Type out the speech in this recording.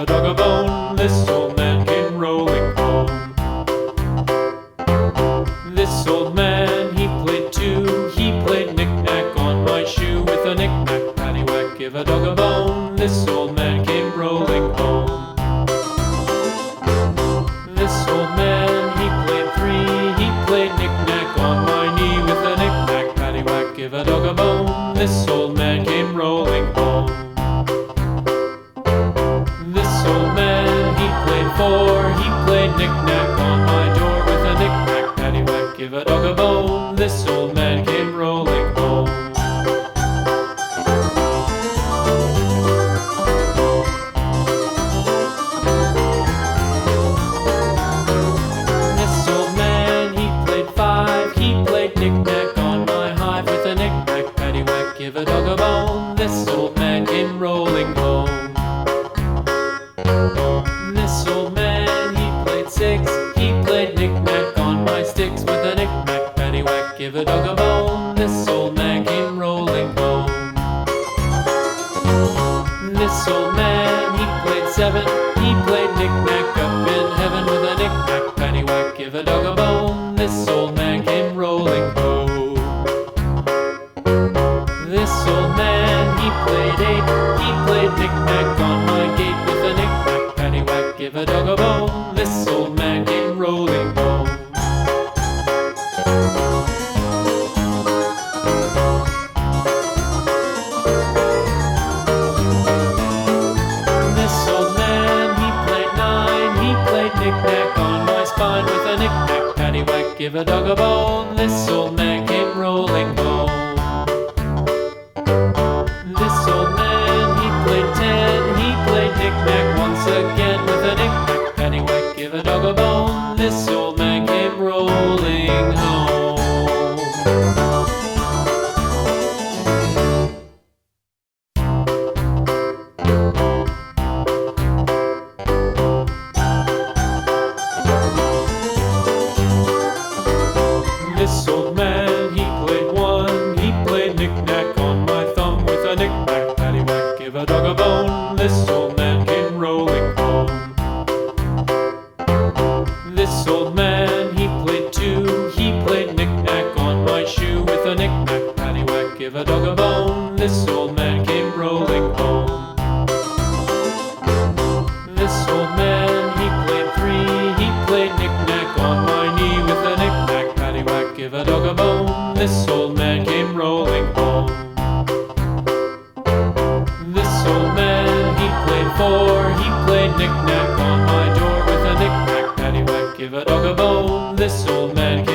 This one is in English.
a dog a bone. This old man came rolling home. This old man, he played too. He played knick-knack on my shoe with a knick-knack, paddywhack, give a dog a bone. This old man came rolling home. This old man, he played three. He played knick-knack on my knee with a knick-knack, paddywhack, give a dog a bone. This old man came rolling home. This old man, he played four. He played knick-knack on my door with a knick-knack, paddywhack, give a dog a bone. This old man came rolling home. This old man, he played five. He played knick-knack on my hive with a knick-knack, paddywhack, give a dog a bone. This old man came rolling home. This old man, he played six. He played knick-knack on my sticks with a knick-knack, paddywhack, give a dog a bone. This old man came rolling home. This old man, he played seven. He played knick-knack up in heaven with a knick-knack, paddywhack, give a dog a bone. This old man came rolling home. This old man, he played eight. He played knick-knack on my gate with a knick-knack, paddywhack, give a dog a bone. This old man came rolling home. This old man, he played nine. He played knick-knack on my spine with a knick-knack, paddywhack, give a dog a bone. This old man came rolling home. This old man, he played ten. He played knick-knack once again with a knick-knack, paddywhack, give a dog a bone. This old man came rolling home. This old man, he played one. He played knick-knack on my thumb with a knick-knack, paddywhack, give a dog a bone. This old man came rolling home. This old man, he played two. He played knick-knack on my shoe with a knick-knack, paddywhack, give a dog a bone. This old man came rolling home. This old man, he played three. He played knick-knack on my knee with a knick-knack, paddywhack, give a dog a bone. This old man came rolling home. This old man, he played four. He played knick-knack on my door with a knick-knack, paddywhack, give a dog a bone. This old man came